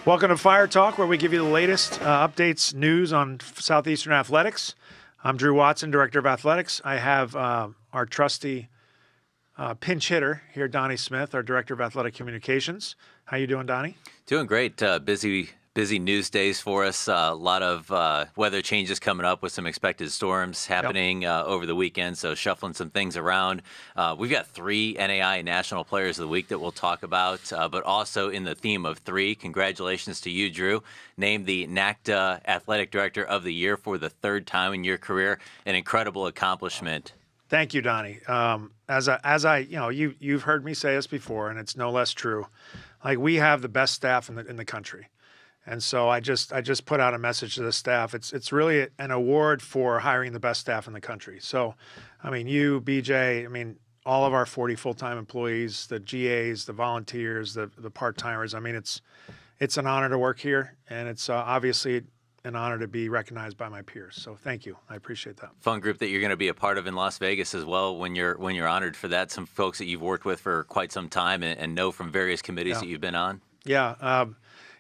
Welcome to Fire Talk, where we give you the latest updates, news on Southeastern athletics. I'm Drew Watson, Director of Athletics. I have our trusty pinch hitter here, Donnie Smith, our Director of Athletic Communications. How you doing, Donnie? Doing great. Busy news days for us. A lot of weather changes coming up with some expected storms happening over the weekend, so shuffling some things around. We've got 3 NAI National Players of the Week that we'll talk about, but also in the theme of 3, congratulations to you, Drew. Named the NACDA Athletic Director of the Year for the 3rd time in your career. An incredible accomplishment. Thank you, Donnie. You've heard me say this before, and it's no less true. Like, we have the best staff in the country. And so I just put out a message to the staff. It's really an award for hiring the best staff in the country. So, I mean, you, BJ, I mean, all of our 40 full-time employees, the GAs, the volunteers, the part-timers. I mean, it's an honor to work here, and it's obviously an honor to be recognized by my peers. So thank you. I appreciate that. Fun group that you're going to be a part of in Las Vegas as well when you're honored for that. Some folks that you've worked with for quite some time and know from various committees that you've been on. Yeah.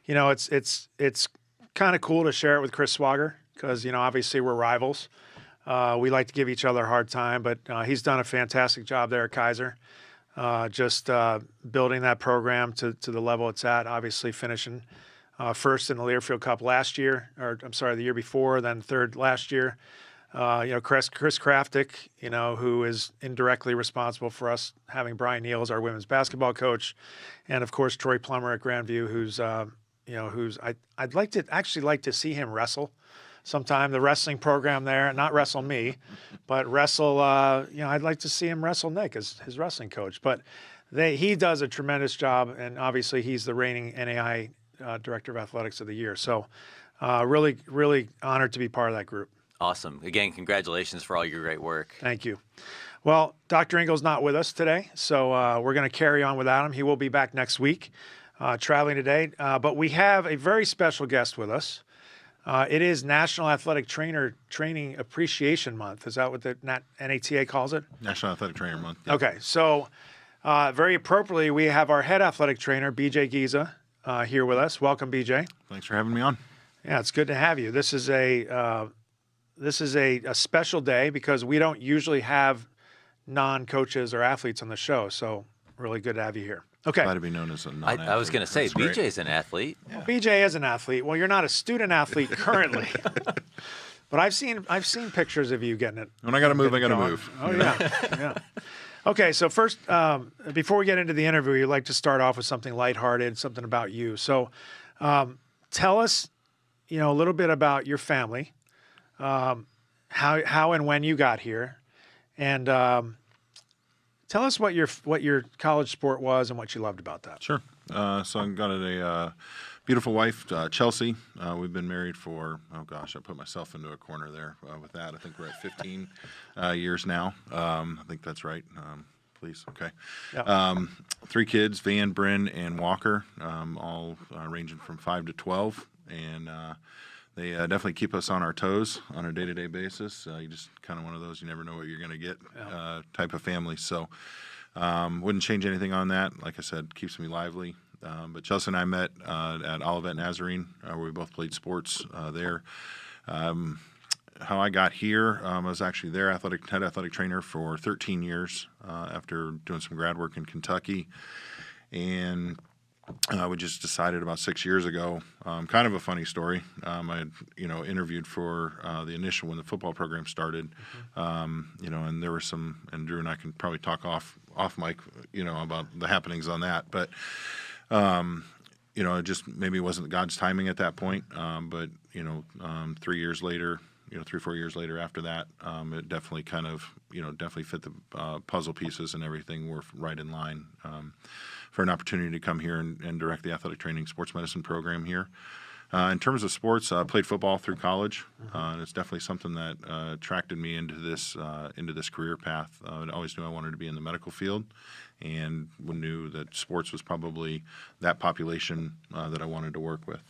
It's kind of cool to share it with Chris Swager because, obviously we're rivals. We like to give each other a hard time, but he's done a fantastic job there at Kaiser, building that program to the level it's at, obviously finishing first in the Learfield Cup last year, the year before, then 3rd last year. Chris Kraftic, who is indirectly responsible for us having Brian Neal as our women's basketball coach, and of course Troy Plummer at Grandview, who's I'd like to see him wrestle sometime. The wrestling program there, not wrestle me, but wrestle. I'd like to see him wrestle Nick as his wrestling coach. But he does a tremendous job, and obviously he's the reigning NAI Director of Athletics of the Year. So really, really honored to be part of that group. Awesome. Again, congratulations for all your great work. Thank you. Well, Dr. Engel's not with us today, so we're going to carry on without him. He will be back next week, traveling today. But we have a very special guest with us. It is National Athletic Training Appreciation Month. Is that what the NATA calls it? National Athletic Trainer Month. Yeah. Okay. So very appropriately, we have our head athletic trainer, BJ Geasa, here with us. Welcome, BJ. Thanks for having me on. Yeah, it's good to have you. This is a special day because we don't usually have non-coaches or athletes on the show. So really good to have you here. Okay. Glad to be known as a non-athlete. I was going to say, That's great. BJ's an athlete. Yeah. Well, BJ is an athlete. Well, you're not a student athlete currently. But I've seen pictures of you getting it. When I got to move, I got to move. Oh, yeah. Okay, so first, before we get into the interview, we'd like to start off with something lighthearted, something about you. So tell us, a little bit about your family, how and when you got here, and tell us what your college sport was and what you loved about that. Sure. So I've got a beautiful wife, Chelsea. We've been married for, I put myself into a corner there with that. I think we're at 15 years now. I think that's right. Please. Okay. Yep. 3 kids, Van, Bryn, and Walker, all ranging from 5 to 12. And they definitely keep us on our toes on a day-to-day basis. You just kind of one of those, you never know what you're going to get type of family. So wouldn't change anything on that. Like I said, keeps me lively. But Chelsea and I met at Olivet Nazarene, where we both played sports there. How I got here, I was actually their head athletic trainer for 13 years after doing some grad work in Kentucky. And we just decided about 6 years ago, kind of a funny story. I had, interviewed for the initial when the football program started, and there were some, and Drew and I can probably talk off mic, about the happenings on that. But, it just maybe wasn't God's timing at that point. But 3 years later, 3 or 4 years later after that, it definitely kind of, definitely fit the puzzle pieces and everything were right in line for an opportunity to come here and direct the athletic training sports medicine program here. In terms of sports, I played football through college, and it's definitely something that attracted me into this career path. I always knew I wanted to be in the medical field, and knew that sports was probably that population that I wanted to work with.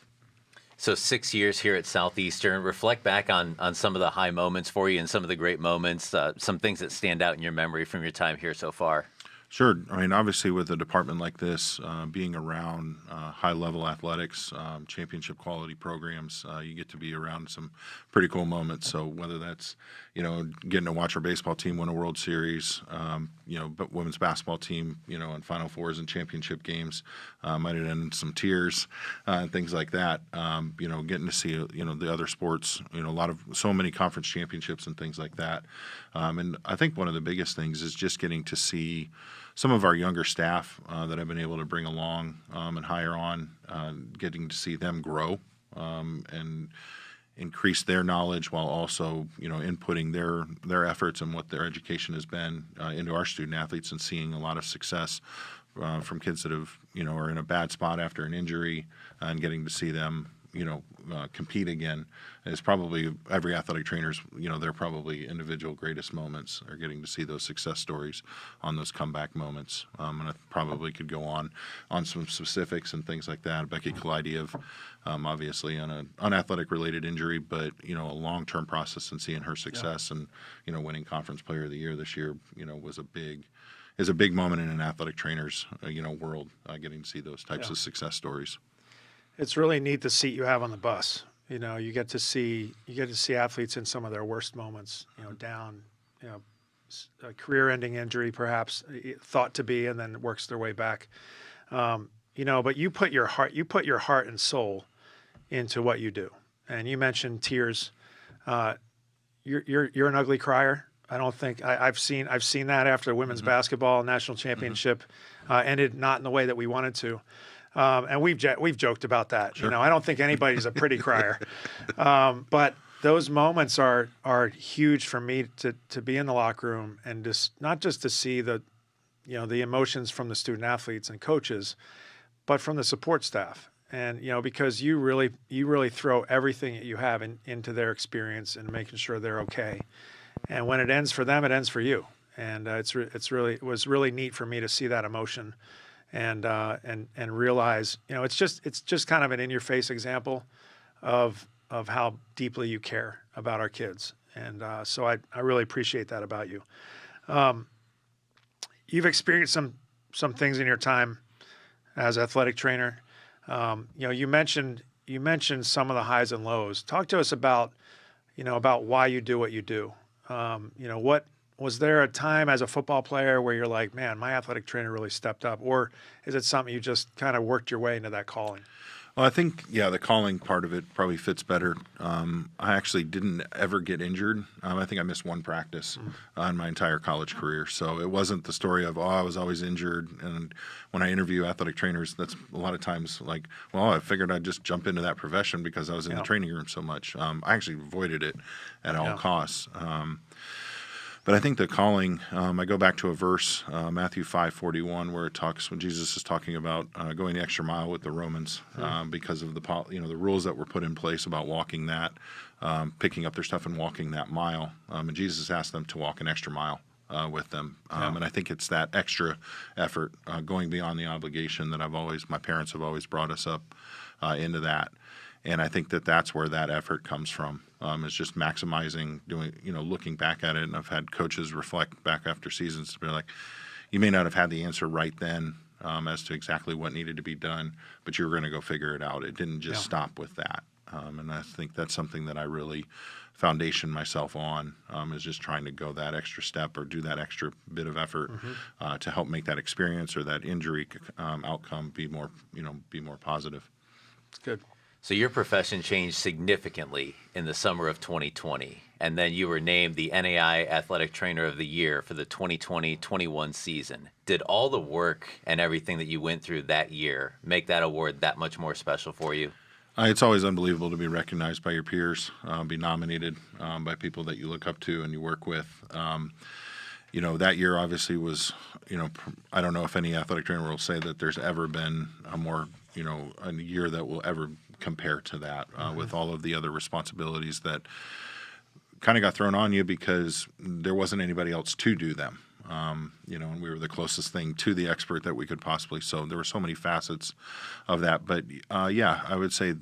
So 6 years here at Southeastern. Reflect back on some of the high moments for you and some of the great moments, some things that stand out in your memory from your time here so far. Sure. I mean, obviously, with a department like this, being around high-level athletics, championship quality programs, you get to be around some pretty cool moments. So whether that's, getting to watch our baseball team win a World Series, but women's basketball team, in Final Fours and championship games, might have ended some tears and things like that. Getting to see, the other sports, so many conference championships and things like that. And I think one of the biggest things is just getting to see some of our younger staff that I've been able to bring along and hire on, getting to see them grow and increase their knowledge while also, inputting their efforts and what their education has been into our student athletes, and seeing a lot of success from kids that have, are in a bad spot after an injury, and getting to see them, compete again is probably every athletic trainer's, they're probably individual greatest moments, are getting to see those success stories on those comeback moments. And I probably could go on some specifics and things like that. Becky Kolidiev, obviously on an unathletic related injury, but, a long-term process, and seeing her success and, winning Conference Player of the Year this year, is a big moment in an athletic trainer's, world, getting to see those types of success stories. It's really neat the seat you have on the bus. You get to see athletes in some of their worst moments. Down, a career-ending injury, perhaps thought to be, and then works their way back. But you put your heart and soul into what you do. And you mentioned tears. You're an ugly crier. I don't think I've seen that after the women's basketball national championship ended not in the way that we wanted to. And we've joked about that. Sure. I don't think anybody's a pretty crier, but those moments are huge for me to be in the locker room and not just to see the emotions from the student athletes and coaches, but from the support staff. And because you really throw everything that you have into their experience and making sure they're okay. And when it ends for them, it ends for you. And it was really neat for me to see that emotion. And realize, it's just kind of an in-your-face example of how deeply you care about our kids, and so I really appreciate that about you. You've experienced some things in your time as athletic trainer. You mentioned some of the highs and lows. Talk to us about why you do what you do. What was there a time as a football player where you're like, man, my athletic trainer really stepped up? Or is it something you just kind of worked your way into that calling? Well, I think, the calling part of it probably fits better. I actually didn't ever get injured. I think I missed one practice in my entire college career. So it wasn't the story of, I was always injured. And when I interview athletic trainers, that's a lot of times like, well, I figured I'd just jump into that profession because I was in the training room so much. I actually avoided it at all costs. But I think the calling, I go back to a verse, Matthew 5:41, where when Jesus is talking about going the extra mile with the Romans because of the rules that were put in place about walking that, picking up their stuff and walking that mile. And Jesus asked them to walk an extra mile with them. And I think it's that extra effort, going beyond the obligation that my parents have always brought us up into that. And I think that's where that effort comes from, is just maximizing, looking back at it. And I've had coaches reflect back after seasons to be like, you may not have had the answer right then as to exactly what needed to be done, but you were going to go figure it out. It didn't just stop with that. And I think that's something that I really foundation myself on, is just trying to go that extra step or do that extra bit of effort to help make that experience or that injury outcome be more positive. Good. So your profession changed significantly in the summer of 2020, and then you were named the NAI Athletic Trainer of the Year for the 2020-21 season. Did all the work and everything that you went through that year make that award that much more special for you? It's always unbelievable to be recognized by your peers, be nominated by people that you look up to and you work with. That year obviously was, I don't know if any athletic trainer will say that there's ever been a year that will ever compare to that, with all of the other responsibilities that kind of got thrown on you because there wasn't anybody else to do them. And we were the closest thing to the expert that we could possibly. So there were so many facets of that. But I would say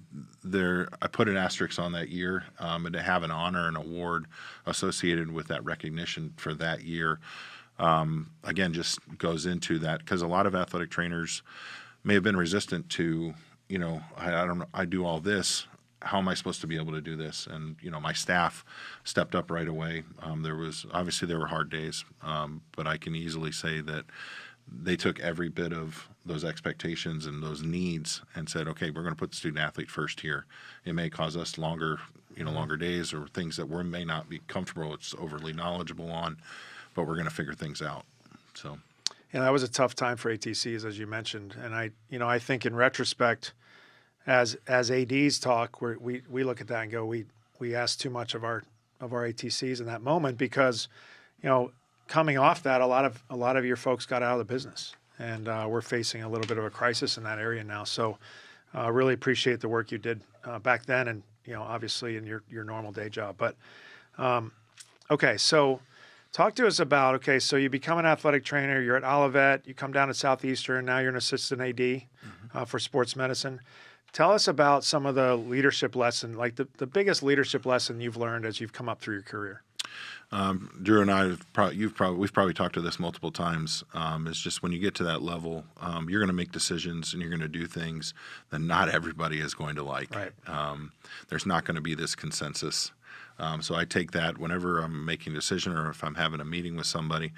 I put an asterisk on that year, and to have an honor and award associated with that recognition for that year again, just goes into that, because a lot of athletic trainers may have been resistant to, I don't know, I do all this. How am I supposed to be able to do this? And, my staff stepped up right away. There were hard days, but I can easily say that they took every bit of those expectations and those needs and said, okay, we're going to put the student athlete first here. It may cause us longer days or things that we may not be comfortable, it's overly knowledgeable on, but we're going to figure things out. So, yeah, that was a tough time for ATCs, as you mentioned. And I think in retrospect, as ADs talk, we look at that and go, we asked too much of our ATCs in that moment, because, coming off that, a lot of your folks got out of the business, and we're facing a little bit of a crisis in that area now. So, really appreciate the work you did back then, and obviously in your normal day job. But okay, so talk to us about, so you become an athletic trainer, you're at Olivet, you come down to Southeastern, now you're an assistant AD for sports medicine. Tell us about some of the leadership lesson, like the biggest leadership lesson you've learned as you've come up through your career. Drew and I, we've probably talked to this multiple times. It's just when you get to that level, you're going to make decisions and you're going to do things that not everybody is going to like. Right. There's not going to be this consensus. So I take that whenever I'm making a decision, or if I'm having a meeting with somebody,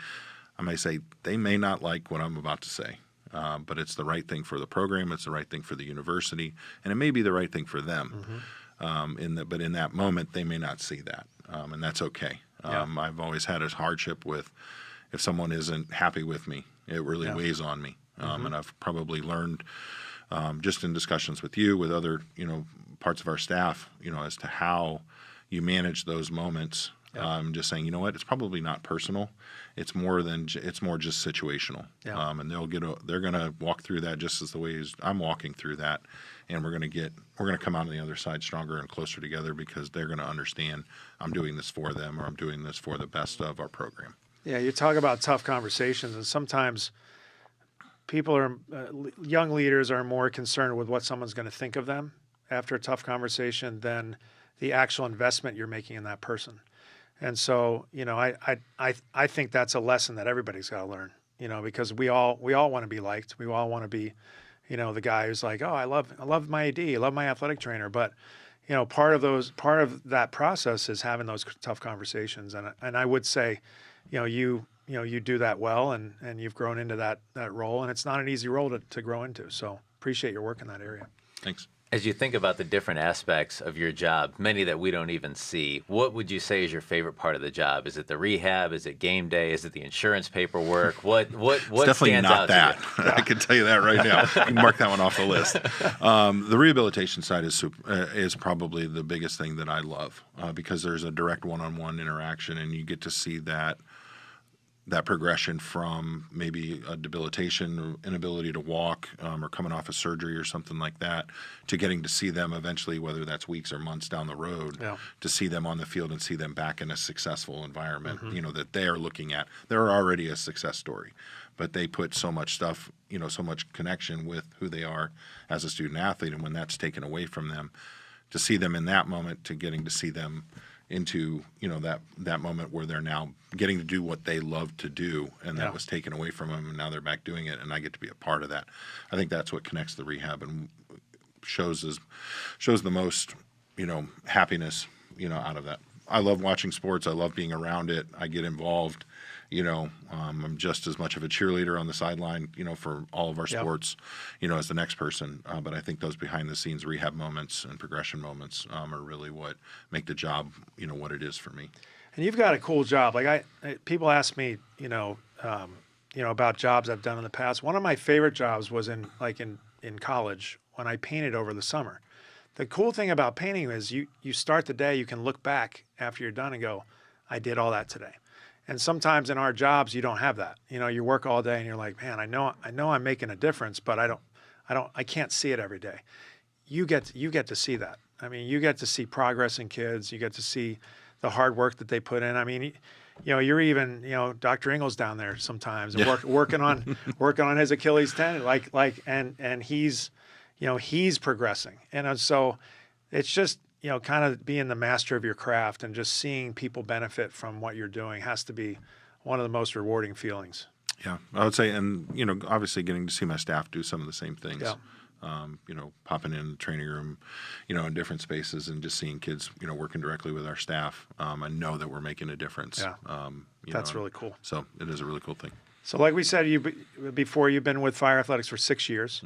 I may say they may not like what I'm about to say. But it's the right thing for the program, it's the right thing for the university, and it may be the right thing for them. But in that moment, they may not see that, and that's okay. I've always had a hardship with, if someone isn't happy with me, it really weighs on me. And I've probably learned just in discussions with you, with other parts of our staff, as to how you manage those moments. Just saying, it's probably not personal. It's more just situational. And they're going to walk through that just as the way as I'm walking through that, and we're going to come out on the other side stronger and closer together, because they're going to understand I'm doing this for them, or I'm doing this for the best of our program. Yeah, you talk about tough conversations, and sometimes young leaders are more concerned with what someone's going to think of them after a tough conversation than the actual investment you're making in that person. And so, I think that's a lesson that everybody's got to learn, because we all want to be liked. We all want to be, the guy who's like, oh, I love my AD, I love my athletic trainer. But, part of that process is having those tough conversations. And I would say, you do that well, and you've grown into that role, and it's not an easy role to grow into. So appreciate your work in that area. Thanks. As you think about the different aspects of your job, many that we don't even see, what would you say is your favorite part of the job? Is it the rehab? Is it game day? Is it the insurance paperwork? What it's definitely stands not out that. to you? I can tell you that right now. I can mark that one off the list. The rehabilitation side is probably the biggest thing that I love, because there's a direct one-on-one interaction, and you get to see that progression from maybe a debilitation or inability to walk, or coming off of surgery or something like that, to getting to see them eventually, whether that's weeks or months down the road, to see them on the field and see them back in a successful environment, that they are looking at. They're already a success story, but they put so much stuff, so much connection with who they are as a student athlete. And when that's taken away from them, to see them in that moment, to getting to see them into that moment where they're now getting to do what they love to do, and that was taken away from them, and now they're back doing it, and I get to be a part of that. I think that's what connects the rehab and shows the most happiness out of that. I love watching sports. I love being around it. I get involved. I'm just as much of a cheerleader on the sideline, for all of our sports, as the next person. But I think those behind the scenes rehab moments and progression moments are really what make the job, what it is for me. And you've got a cool job. Like people ask me, about jobs I've done in the past. One of my favorite jobs was in college when I painted over the summer. The cool thing about painting is you start the day, you can look back after you're done and go, I did all that today. And sometimes in our jobs, you don't have that. You work all day and you're like, man, I know I'm making a difference, but I can't see it every day. You get to see that. I mean, you get to see progress in kids. You get to see the hard work that they put in. I mean, you're even, Dr. Ingles down there sometimes and working on his Achilles tendon, and he's progressing. And so it's just, kind of being the master of your craft and just seeing people benefit from what you're doing has to be one of the most rewarding feelings. Yeah, I would say, and obviously getting to see my staff do some of the same things. Yeah. Popping in the training room, in different spaces and just seeing kids, working directly with our staff. I know that we're making a difference. Yeah. That's really cool. So it is a really cool thing. So like we said, before you've been with Fire Athletics for 6 years.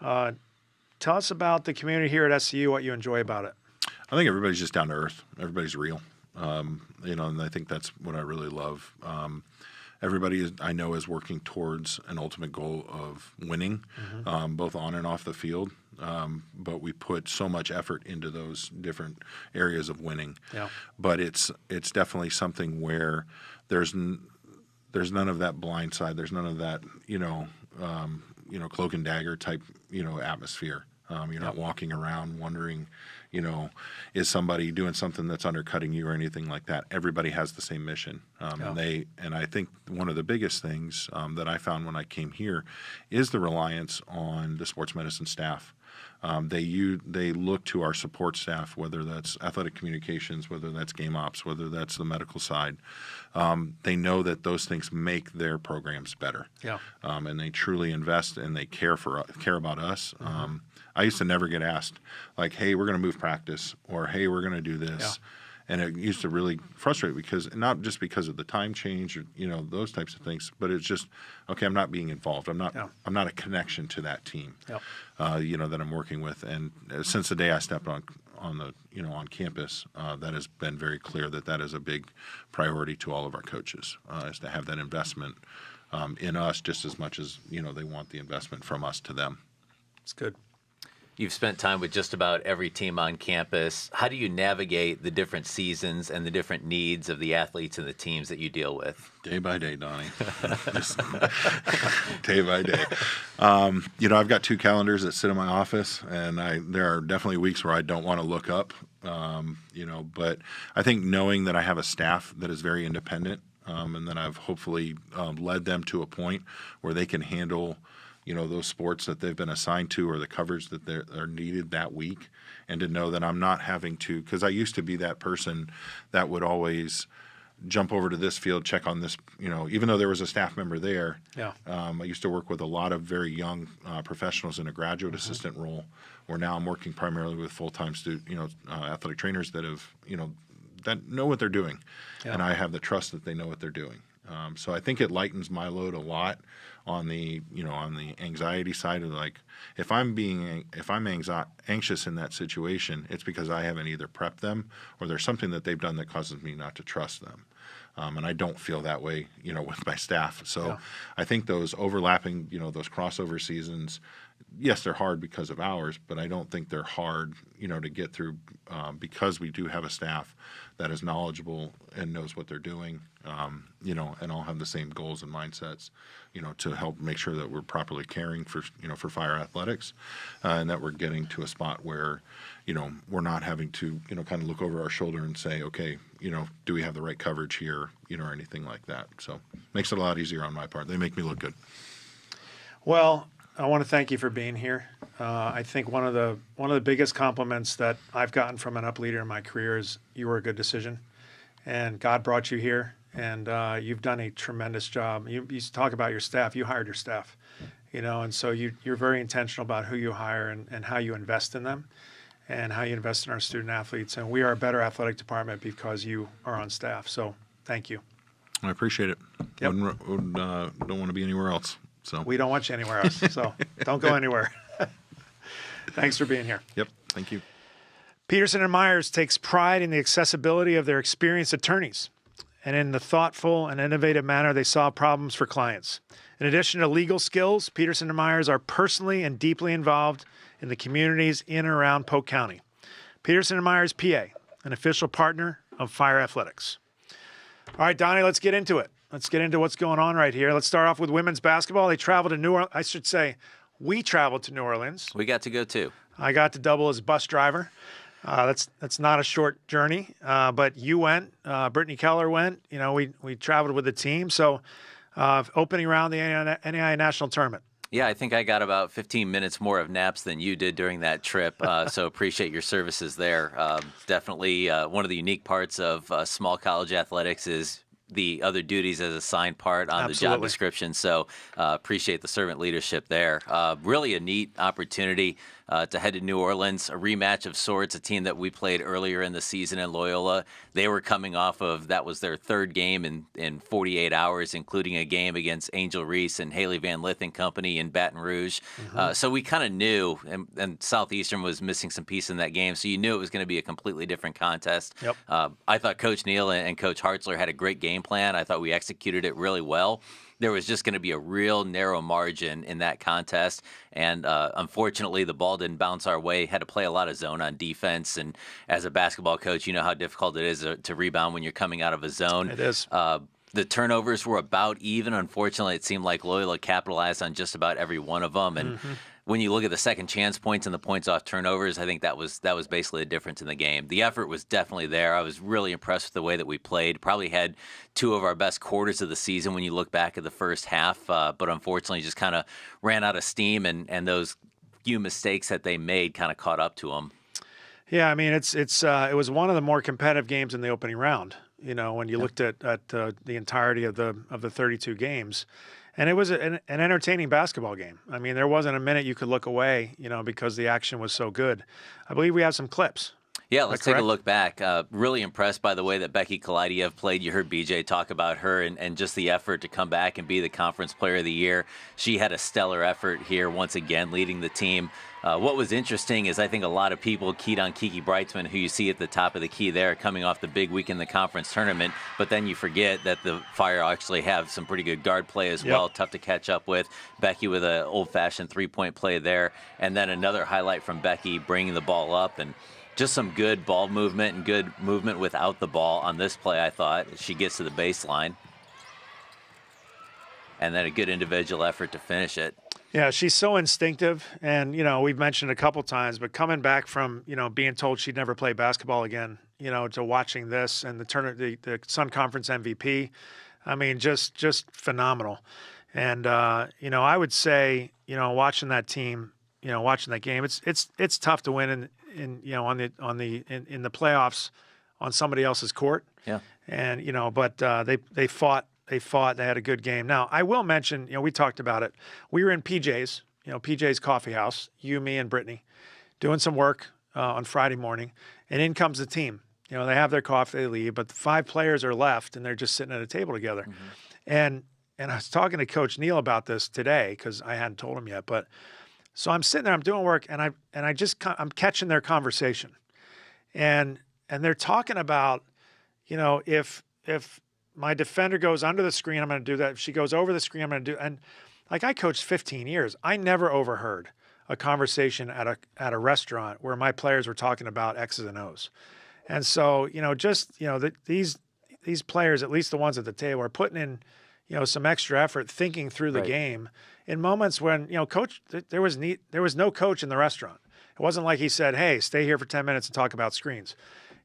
Tell us about the community here at SEU, what you enjoy about it. I think everybody's just down to earth. Everybody's real. And I think that's what I really love. Everybody I know is working towards an ultimate goal of winning, both on and off the field. But we put so much effort into those different areas of winning. Yeah. But it's definitely something where there's none of that blind side. There's none of that cloak and dagger type atmosphere. You're not walking around wondering, is somebody doing something that's undercutting you or anything like that. Everybody has the same mission. And I think one of the biggest things that I found when I came here is the reliance on the sports medicine staff. They look to our support staff, whether that's athletic communications, whether that's game ops, whether that's the medical side. They know that those things make their programs better. Yeah. And they truly invest and they care about us. I used to never get asked like, "Hey, we're going to move practice," or "Hey, we're going to do this." Yeah. And it used to really frustrate me because not just because of the time change or those types of things, but it's just okay. I'm not being involved. I'm not a connection to that team. That I'm working with. And since the day I stepped on campus, that has been very clear that is a big priority to all of our coaches, is to have that investment in us just as much as they want the investment from us to them. It's good. You've spent time with just about every team on campus. How do you navigate the different seasons and the different needs of the athletes and the teams that you deal with? Day by day, Donnie. Just day by day. I've got 2 calendars that sit in my office, and there are definitely weeks where I don't want to look up. But I think knowing that I have a staff that is very independent, and that I've hopefully led them to a point where they can handle those sports that they've been assigned to or the coverage that are needed that week, and to know that I'm not having to, because I used to be that person that would always jump over to this field, check on this, even though there was a staff member there. Yeah. I used to work with a lot of very young professionals in a graduate assistant role, where now I'm working primarily with full-time athletic trainers that have, that know what they're doing. Yeah. And I have the trust that they know what they're doing. So I think it lightens my load a lot on the anxiety side of, like, if I'm anxious in that situation, it's because I haven't either prepped them or there's something that they've done that causes me not to trust them. And I don't feel that way, with my staff. So yeah. I think those overlapping, those crossover seasons, yes, they're hard because of hours, but I don't think they're hard, to get through, because we do have a staff that is knowledgeable and knows what they're doing, and all have the same goals and mindsets, to help make sure that we're properly caring for Fire Athletics, and that we're getting to a spot where, we're not having to, kind of look over our shoulder and say, okay, do we have the right coverage here, or anything like that. So makes it a lot easier on my part. They make me look good. Well, I want to thank you for being here. I think one of the biggest compliments that I've gotten from an up leader in my career is you were a good decision, and God brought you here, and you've done a tremendous job. You talk about your staff. You hired your staff, and so you're very intentional about who you hire and how you invest in them, and how you invest in our student athletes. And we are a better athletic department because you are on staff. So thank you. I appreciate it. Yep. Don't want to be anywhere else. So we don't want you anywhere else. So don't go anywhere. Thanks for being here. Yep. Thank you. Peterson & Myers takes pride in the accessibility of their experienced attorneys and in the thoughtful and innovative manner they solve problems for clients. In addition to legal skills, Peterson & Myers are personally and deeply involved in the communities in and around Polk County. Peterson & Myers, PA, an official partner of Fire Athletics. All right, Donnie, let's get into it. Let's get into what's going on right here. Let's start off with women's basketball. They traveled to New Orleans. I should say we traveled to New Orleans. We got to go too. I got to double as bus driver. That's not a short journey, but you went. Brittany Keller went. We traveled with the team. So opening round the NAI National Tournament. Yeah, I think I got about 15 minutes more of naps than you did during that trip, so appreciate your services there. Definitely one of the unique parts of small college athletics is the other duties as assigned part on the job Absolutely. description. So appreciate the servant leadership there. Really a neat opportunity to head to New Orleans, a rematch of sorts, a team that we played earlier in the season in Loyola. They were coming off of, that was their third game in 48 hours, including a game against Angel Reese and Haley Van Lith and company in Baton Rouge. So we kind of knew, and Southeastern was missing some piece in that game, so you knew it was going to be a completely different contest. Yep. I thought Coach Neal and Coach Hartzler had a great game plan. I thought we executed it really well. There was just going to be a real narrow margin in that contest. And unfortunately, the ball didn't bounce our way. Had to play a lot of zone on defense. And as a basketball coach, you know how difficult it is to rebound when you're coming out of a zone. It is. The turnovers were about even. Unfortunately, it seemed like Loyola capitalized on just about every one of them. And when you look at the second chance points and the points off turnovers, I think that was basically the difference in the game. The effort was definitely there. I was really impressed with the way that we played. Probably had two of our best quarters of the season when you look back at the first half, but unfortunately just kind of ran out of steam, and those few mistakes that they made kind of caught up to them. Yeah, I mean, it was one of the more competitive games in the opening round. You know, when you looked at the entirety of the 32 games, and it was an entertaining basketball game. I mean, there wasn't a minute you could look away, you know, because the action was so good. I believe we have some clips. Yeah, let's take a look back. Really impressed by the way that Becky Kalaidiev played. You heard BJ talk about her and just the effort to come back and be the Conference Player of the Year. She had a stellar effort here once again, leading the team. What was interesting is I think a lot of people keyed on Kiki Brightsman, who you see at the top of the key there, coming off the big week in the conference tournament. But then you forget that the Fire actually have some pretty good guard play as well, tough to catch up with. Becky with an old-fashioned three-point play there. And then another highlight from Becky bringing the ball up, and just some good ball movement and good movement without the ball on this play, I thought. She gets to the baseline. And then a good individual effort to finish it. Yeah, she's so instinctive, and you know, we've mentioned a couple times, but coming back from, you know, being told she'd never play basketball again, you know, to watching this and the Sun Conference MVP, I mean, just phenomenal. And you know, I would say, you know, watching that team, you know, watching that game, it's tough to win in you know, in the playoffs on somebody else's court. Yeah. And you know, but they fought. They had a good game. Now, I will mention, you know, we talked about it. We were in PJ's, you know, PJ's Coffee House, you, me, and Brittany, doing some work on Friday morning, and in comes the team. You know, they have their coffee, they leave, but the 5 players are left, and they're just sitting at a table together. And I was talking to Coach Neal about this today because I hadn't told him yet. But so I'm sitting there, I'm doing work, and I'm catching their conversation, and they're talking about, you know, if my defender goes under the screen, I'm going to do that. If she goes over the screen, I'm going to do. And like, I coached 15 years. I never overheard a conversation at a restaurant where my players were talking about X's and O's. And so, you know, just, you know, these players, at least the ones at the table, are putting in, you know, some extra effort thinking through the game in moments when, you know, there was no coach in the restaurant. It wasn't like he said, "Hey, stay here for 10 minutes and talk about screens."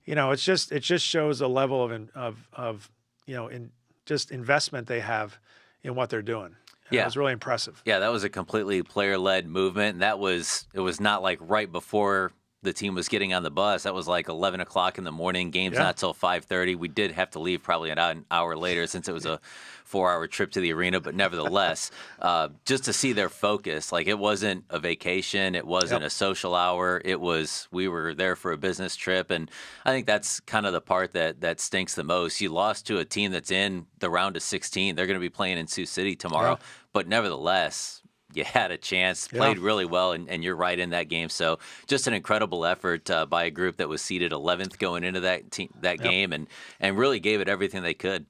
You know, it just shows the level of you know, in just investment they have in what they're doing. Yeah. It was really impressive. Yeah, that was a completely player-led movement. And it was not like right before the team was getting on the bus. That was like 11 o'clock in the morning. Game's not till 5:30. We did have to leave probably an hour later since it was a 4-hour trip to the arena. But nevertheless, just to see their focus, like it wasn't a vacation. It wasn't a social hour. We were there for a business trip. And I think that's kind of the part that stinks the most. You lost to a team that's in the round of 16. They're going to be playing in Sioux City tomorrow. Yeah. But nevertheless, you had a chance, played really well, and you're right in that game. So just an incredible effort by a group that was seeded 11th going into that game and really gave it everything they could.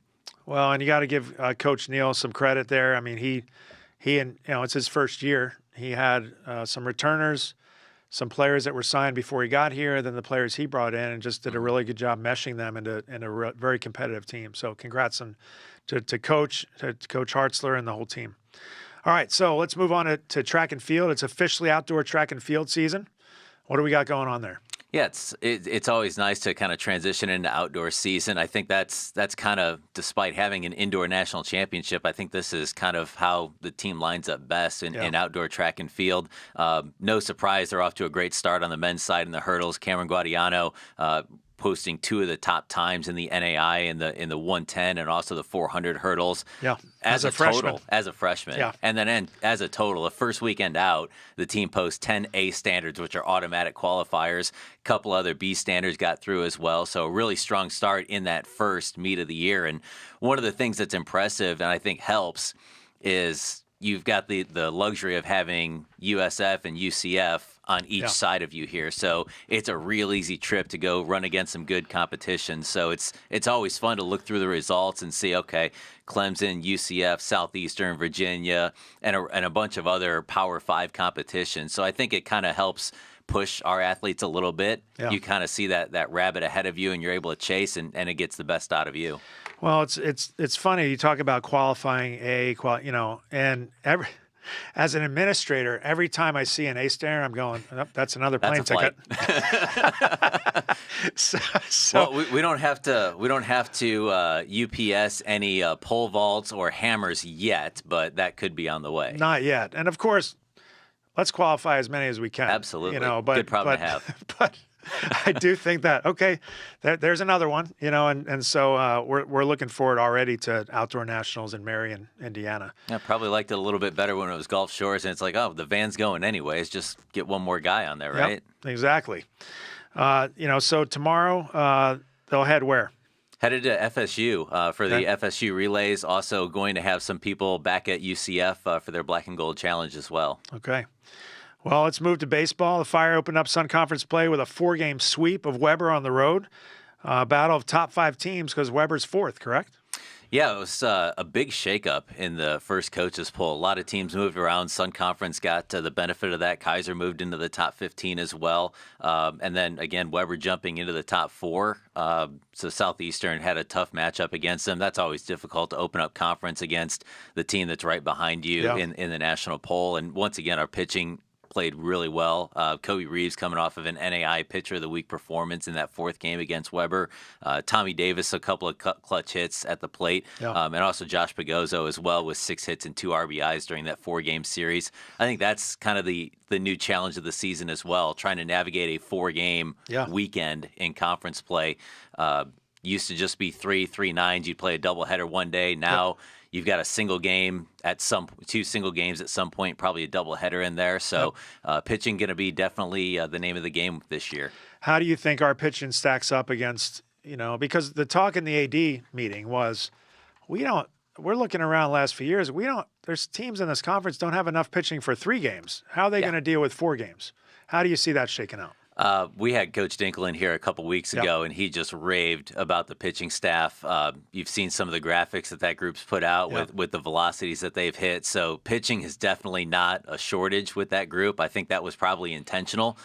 Well, and you got to give Coach Neal some credit there. I mean, he and, you know, it's his first year. He had some returners, some players that were signed before he got here, then the players he brought in, and just did a really good job meshing them into a very competitive team. So congrats to Coach Hartzler and the whole team. All right, so let's move on to track and field. It's officially outdoor track and field season. What do we got going on there? Yeah, it's always nice to kind of transition into outdoor season. I think that's kind of, despite having an indoor national championship, I think this is kind of how the team lines up best in outdoor track and field. No surprise, they're off to a great start on the men's side in the hurdles. Cameron Guadiano posting 2 of the top times in the NAI in the 110 and also the 400 hurdles. Yeah, As a freshman. total, as a freshman. Yeah. And then as a total, the first weekend out, the team posts 10 A standards, which are automatic qualifiers. A couple other B standards got through as well. So a really strong start in that first meet of the year. And one of the things that's impressive and I think helps is you've got the luxury of having USF and UCF on each side of you here. So it's a real easy trip to go run against some good competition. So it's always fun to look through the results and see, okay, Clemson, UCF, Southeastern, Virginia, and a bunch of other Power 5 competitions. So I think it kind of helps push our athletes a little bit. Yeah. You kind of see that rabbit ahead of you and you're able to chase and it gets the best out of you. Well, it's funny. You talk about qualifying and as an administrator, every time I see an A standard, I'm going, oh, that's another plane ticket. Well, we don't have to UPS any pole vaults or hammers yet, but that could be on the way. Not yet. And of course, let's qualify as many as we can. Absolutely. But, good problem to have. But I do think that, okay, there's another one, and so we're looking forward already to outdoor nationals in Marion, Indiana. I probably liked it a little bit better when it was Gulf Shores, and it's like, oh, the van's going anyways. Just get one more guy on there, right? Yep, exactly. So tomorrow they'll head where? Headed to FSU for the FSU relays. Also going to have some people back at UCF for their Black and Gold Challenge as well. Okay. Well, let's move to baseball. The Fire opened up Sun Conference play with a 4-game sweep of Weber on the road. Battle of top 5 teams because Weber's 4th, correct? Yeah, it was a big shakeup in the first coaches poll. A lot of teams moved around. Sun Conference got the benefit of that. Kaiser moved into the top 15 as well. And then, again, Weber jumping into the top 4. So Southeastern had a tough matchup against them. That's always difficult to open up conference against the team that's right behind you in the national poll. And once again, our pitching played really well. Kobe Reeves coming off of an NAI Pitcher of the Week performance in that 4th game against Weber. Tommy Davis, a couple of clutch hits at the plate. And also Josh Pagozzo as well with 6 hits and 2 RBIs during that 4-game series. I think that's kind of the new challenge of the season as well, trying to navigate a 4-game weekend in conference play. Used to just be 3 nines. You'd play a doubleheader one day. Now you've got a single game two single games at some point, probably a doubleheader in there. So pitching going to be definitely the name of the game this year. How do you think our pitching stacks up against, because the talk in the AD meeting was, we're looking around the last few years, there's teams in this conference don't have enough pitching for 3 games. How are they going to deal with 4 games? How do you see that shaking out? We had Coach Dinkel in here a couple weeks ago, and he just raved about the pitching staff. You've seen some of the graphics that group's put out with the velocities that they've hit. So pitching is definitely not a shortage with that group. I think that was probably intentional.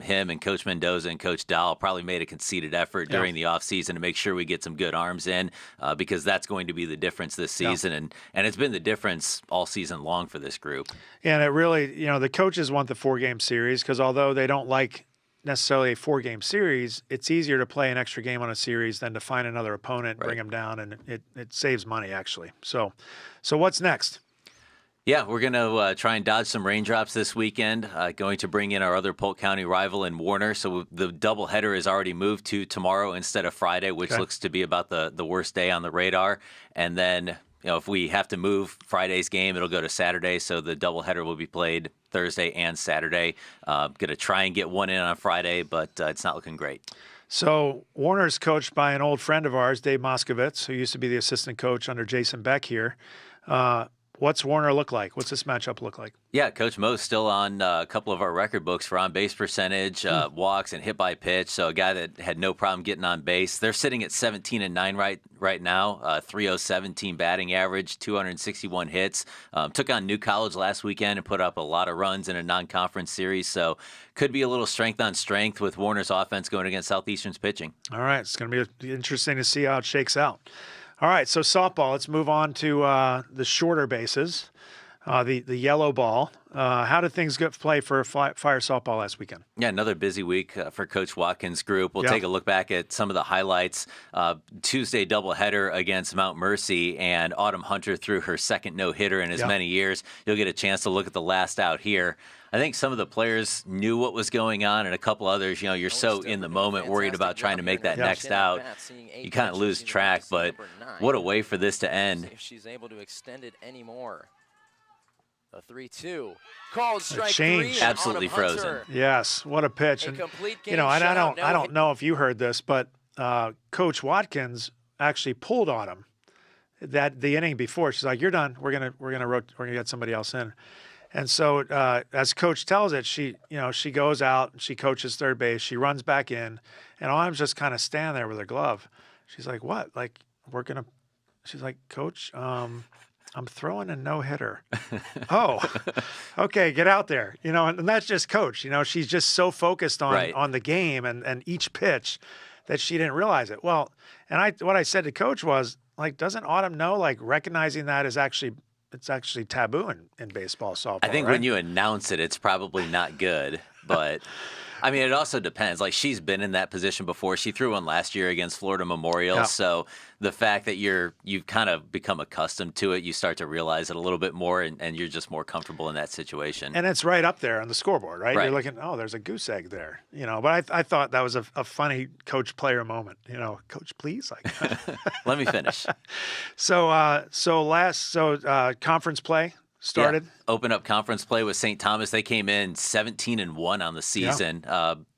Him and Coach Mendoza and Coach Dahl probably made a conceited effort during the offseason to make sure we get some good arms in because that's going to be the difference this season. And it's been the difference all season long for this group. And it really, the coaches want the 4-game series because although they don't like necessarily a 4-game series, it's easier to play an extra game on a series than to find another opponent, bring them down, and it saves money actually. So what's next? Yeah, we're going to try and dodge some raindrops this weekend. Going to bring in our other Polk County rival in Warner. So the doubleheader is already moved to tomorrow instead of Friday, which looks to be about the worst day on the radar. And then, if we have to move Friday's game, it'll go to Saturday. So the doubleheader will be played Thursday and Saturday. Going to try and get one in on Friday, but it's not looking great. So Warner's coached by an old friend of ours, Dave Moskovitz, who used to be the assistant coach under Jason Beck here. What's Warner look like? What's this matchup look like? Yeah, Coach Mo's still on a couple of our record books for on-base percentage, walks, and hit by pitch. So a guy that had no problem getting on base. They're sitting at 17-9 right now. 307 team batting average, 261 hits. Took on New College last weekend and put up a lot of runs in a non-conference series. So could be a little strength on strength with Warner's offense going against Southeastern's pitching. All right, it's going to be interesting to see how it shakes out. All right, so softball. Let's move on to the shorter bases. the yellow ball. How did things play for Fire softball last weekend? Yeah, another busy week for Coach Watkins' group. We'll Yeah. take a look back at some of the highlights. Tuesday doubleheader against Mount Mercy, and Autumn Hunter threw her second no-hitter in as Yeah. many years. You'll get a chance to look at the last out here. I think some of the players knew what was going on, and a couple others, you're so in the moment, worried about trying to make that next out. You kind of lose track, but what a way for this to end. If she's able to extend it anymore. A 3-2. Called strike change. 3. Absolutely frozen. Yes, what a pitch. And complete you know, and I game don't shutout, know if you heard this, but Coach Watkins actually pulled on him the inning before. She's like, "You're done. We're gonna get somebody else in." And so, as Coach tells it, she goes out and she coaches third base. She runs back in, and Autumn's just kind of standing there with her glove. She's like, "What? Like She's like, "Coach, I'm throwing a no-hitter." Oh, okay, get out there. And that's just Coach. She's just so focused on the game and each pitch that she didn't realize it. Well, and what I said to Coach was, like, doesn't Autumn know, like, recognizing that is actually taboo in baseball, softball, I think right? when you announce it, it's probably not good, but I mean, it also depends. Like, she's been in that position before. She threw one last year against Florida Memorial. Yeah. So the fact that you've kind of become accustomed to it, you start to realize it a little bit more, and you're just more comfortable in that situation. And it's right up there on the scoreboard, right? Right. You're looking, oh, there's a goose egg there, But I thought that was a funny coach-player moment. Coach, please, like. Let me finish. So conference play started. Yeah. Open up conference play with St. Thomas. They came in 17-1 on the season.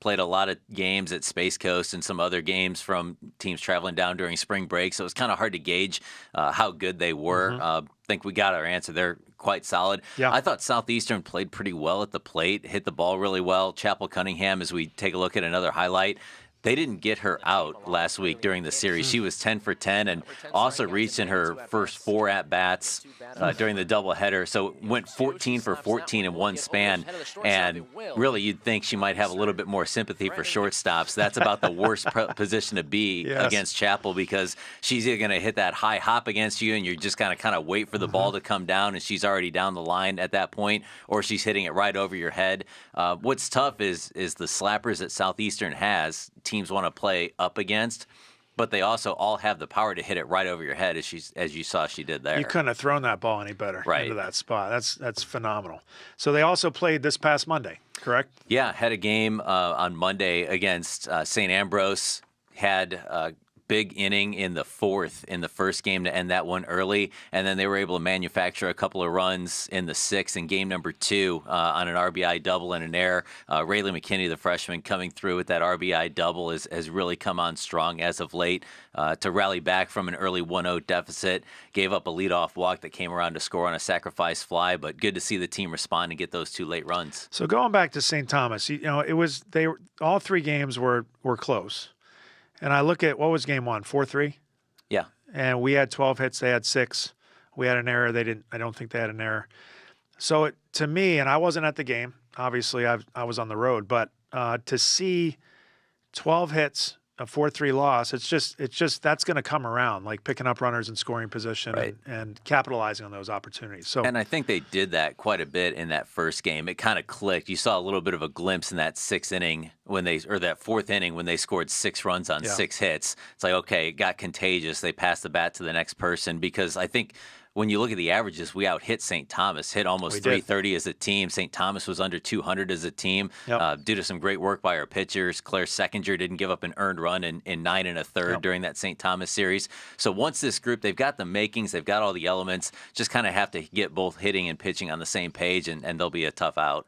Played a lot of games at Space Coast and some other games from teams traveling down during spring break. So it was kind of hard to gauge how good they were. I think we got our answer. They're quite solid. Yeah. I thought Southeastern played pretty well at the plate, hit the ball really well. Chapel Cunningham, as we take a look at another highlight, they didn't get her out last week during the series. She was 10 for 10 and also reached in her first 4 at-bats during the doubleheader. So went 14 for 14 in one span. And really, you'd think she might have a little bit more sympathy for shortstops. That's about the worst position to be against Chapel, because she's either going to hit that high hop against you and you're just going to kind of wait for the ball to come down and she's already down the line at that point, or she's hitting it right over your head. What's tough is the slappers that Southeastern has. Teams want to play up against, but they also all have the power to hit it right over your head, as you saw she did there. You couldn't have thrown that ball any better into that spot. That's phenomenal. So they also played this past Monday, correct? Yeah, had a game on Monday against St. Ambrose. Had a big inning in the 4th in the first game to end that one early, and then they were able to manufacture a couple of runs in the 6th in game number 2 on an RBI double and an error. Rayleigh McKinney, the freshman, coming through with that RBI double has really come on strong as of late to rally back from an early 1-0 deficit. Gave up a leadoff walk that came around to score on a sacrifice fly, but good to see the team respond and get those 2 late runs. So going back to St. Thomas, all 3 games were close. And I look at, what was game 1, 4-3? Yeah. And we had 12 hits, they had 6. We had an error, I don't think they had an error. So to me, and I wasn't at the game, obviously I was on the road, but to see 12 hits, a 4-3 loss, it's just that's going to come around, like picking up runners in scoring position and capitalizing on those opportunities. So, and I think they did that quite a bit in that first game. It kind of clicked. You saw a little bit of a glimpse in that 6th inning that 4th inning when they scored 6 runs on 6 hits. It's like, okay, it got contagious. They passed the bat to the next person, because I think when you look at the averages, we out-hit St. Thomas, hit almost 330 as a team. St. Thomas was under 200 as a team due to some great work by our pitchers. Claire Seckinger didn't give up an earned run in 9 1/3 during that St. Thomas series. So once this group, they've got the makings, they've got all the elements, just kind of have to get both hitting and pitching on the same page, and they'll be a tough out.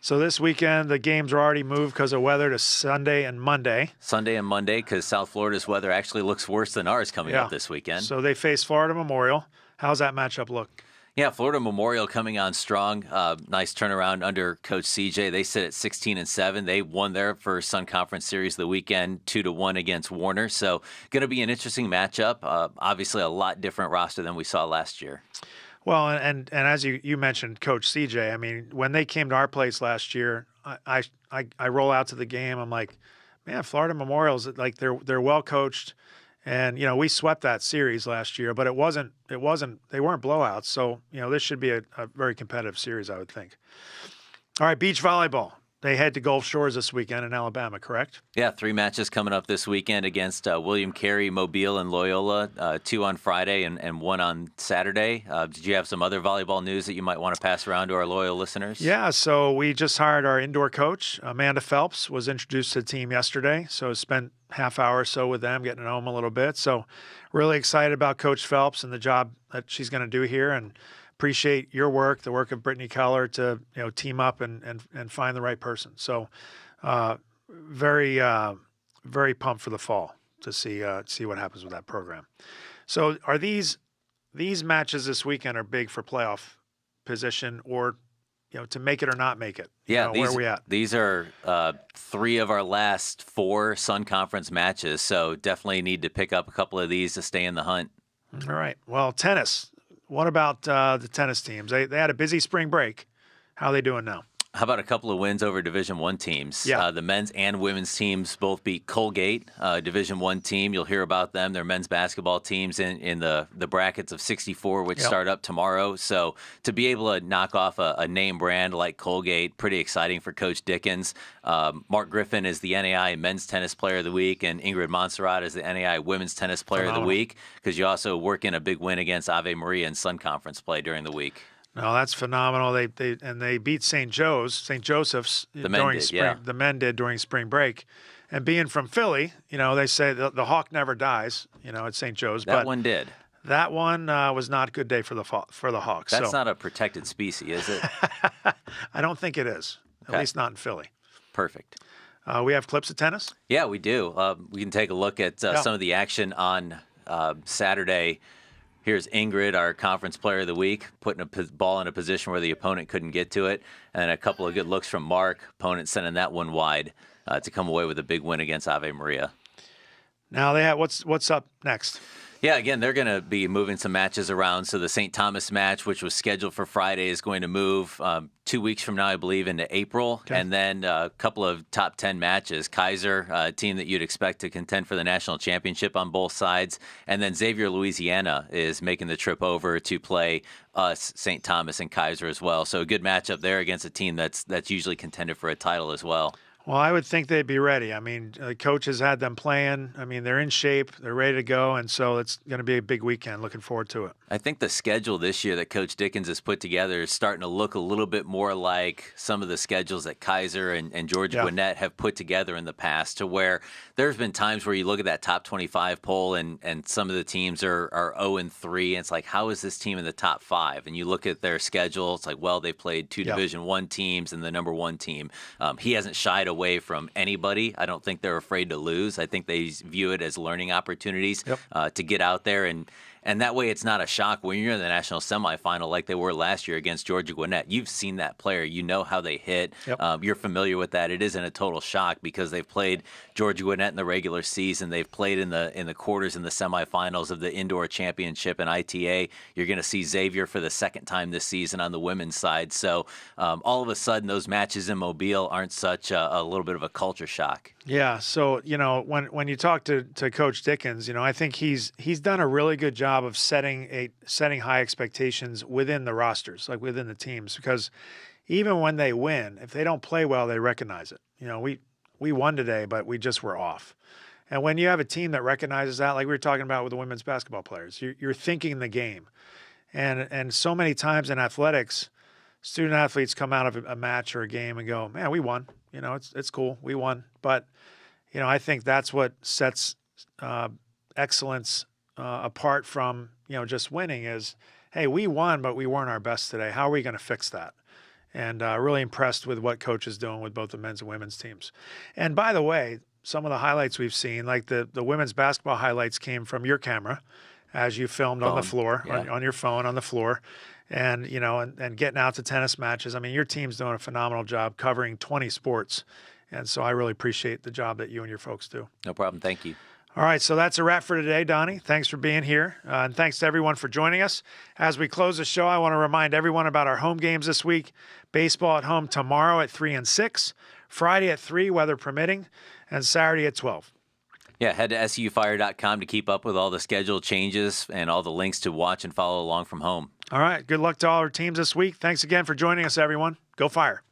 So this weekend, the games are already moved because of weather to Sunday and Monday. Sunday and Monday, because South Florida's weather actually looks worse than ours coming up this weekend. So they face Florida Memorial. How's that matchup look? Yeah, Florida Memorial coming on strong. Nice turnaround under Coach CJ. They sit at 16-7. They won their first Sun Conference Series of the weekend, 2-1 against Warner. So going to be an interesting matchup. Obviously, a lot different roster than we saw last year. Well, and as you mentioned, Coach CJ, I mean, when they came to our place last year, I roll out to the game. I'm like, man, Florida Memorial's, like, they're well coached, And, we swept that series last year, but they weren't blowouts. So, this should be a very competitive series, I would think. All right, beach volleyball. They head to Gulf Shores this weekend in Alabama, correct? Yeah, 3 matches coming up this weekend against William Carey, Mobile, and Loyola. 2 on Friday and 1 on Saturday. Did you have some other volleyball news that you might want to pass around to our loyal listeners? Yeah, so we just hired our indoor coach. Amanda Phelps was introduced to the team yesterday, so spent half hour or so with them, getting to know them a little bit. So really excited about Coach Phelps and the job that she's going to do here, and appreciate your work, the work of Brittany Keller to team up and find the right person. So very pumped for the fall to see what happens with that program. So are these matches this weekend are big for playoff position, or to make it or not make it? Yeah, where are we at? These are 3 of our last 4 Sun Conference matches, so definitely need to pick up a couple of these to stay in the hunt. All right. Well, tennis. What about the tennis teams? They had a busy spring break. How are they doing now? How about a couple of wins over Division I teams? Yeah. The men's and women's teams both beat Colgate, Division I team. You'll hear about them. Their men's basketball teams in the brackets of 64, which start up tomorrow. So to be able to knock off a name brand like Colgate, pretty exciting for Coach Dickens. Mark Griffin is the NAI Men's Tennis Player of the Week, and Ingrid Montserrat is the NAI Women's Tennis Player of the Week, because you also work in a big win against Ave Maria in Sun Conference play during the week. No, that's phenomenal. They beat St. Joseph's during spring. Yeah. The men did during spring break, and being from Philly, they say the hawk never dies. At St. Joe's. That one did. That one was not a good day for the Hawks. That's not a protected species, is it? I don't think it is. Okay. At least not in Philly. Perfect. We have clips of tennis. Yeah, we do. We can take a look at some of the action on Saturday. Here's Ingrid, our conference player of the week, putting a ball in a position where the opponent couldn't get to it. And a couple of good looks from Mark, opponent sending that one wide to come away with a big win against Ave Maria. Now they have what's up next? Yeah, again, they're going to be moving some matches around. So the St. Thomas match, which was scheduled for Friday, is going to move 2 weeks from now, I believe, into April. Okay. And then a couple of top 10 matches. Kaiser, a team that you'd expect to contend for the national championship on both sides. And then Xavier, Louisiana, is making the trip over to play us, St. Thomas, and Kaiser as well. So a good matchup there against a team that's usually contended for a title as well. Well, I would think they'd be ready. I mean, the coach has had them playing. I mean, they're in shape. They're ready to go. And so it's going to be a big weekend. Looking forward to it. I think the schedule this year that Coach Dickens has put together is starting to look a little bit more like some of the schedules that Kaiser and Georgia Gwinnett have put together in the past, to where there's been times where you look at that top 25 poll and some of the teams are 0-3. And it's like, how is this team in the top 5? And you look at their schedule, it's like, well, they played 2 Division I teams and the number 1 team. He hasn't shied away from anybody. I don't think they're afraid to lose. I think they view it as learning opportunities to get out there. And that way it's not a shock when you're in the national semifinal like they were last year against Georgia Gwinnett. You've seen that player. You know how they hit. You're familiar with that. It isn't a total shock because they've played Georgia Gwinnett in the regular season. They've played in the quarters and the semifinals of the indoor championship and ITA. You're going to see Xavier for the second time this season on the women's side. So all of a sudden those matches in Mobile aren't such a little bit of a culture shock. Yeah. So, when you talk to Coach Dickens, I think he's done a really good job of setting high expectations within the rosters, like within the teams, because even when they win, if they don't play well, they recognize it. We won today, but we just were off. And when you have a team that recognizes that, like we were talking about with the women's basketball players, you're thinking the game. And so many times in athletics, student athletes come out of a match or a game and go, man, we won. It's cool. We won. But, I think that's what sets excellence apart from, just winning is, hey, we won, but we weren't our best today. How are we going to fix that? And really impressed with what Coach is doing with both the men's and women's teams. And by the way, some of the highlights we've seen, like the women's basketball highlights came from your camera as you filmed on the floor, on your phone on the floor. And, and getting out to tennis matches. I mean, your team's doing a phenomenal job covering 20 sports. And so I really appreciate the job that you and your folks do. No problem. Thank you. All right, so that's a wrap for today, Donnie. Thanks for being here, and thanks to everyone for joining us. As we close the show, I want to remind everyone about our home games this week. Baseball at home tomorrow at 3 and 6, Friday at 3, weather permitting, and Saturday at 12. Yeah, head to SEUfire.com to keep up with all the schedule changes and all the links to watch and follow along from home. All right. Good luck to all our teams this week. Thanks again for joining us, everyone. Go Fire.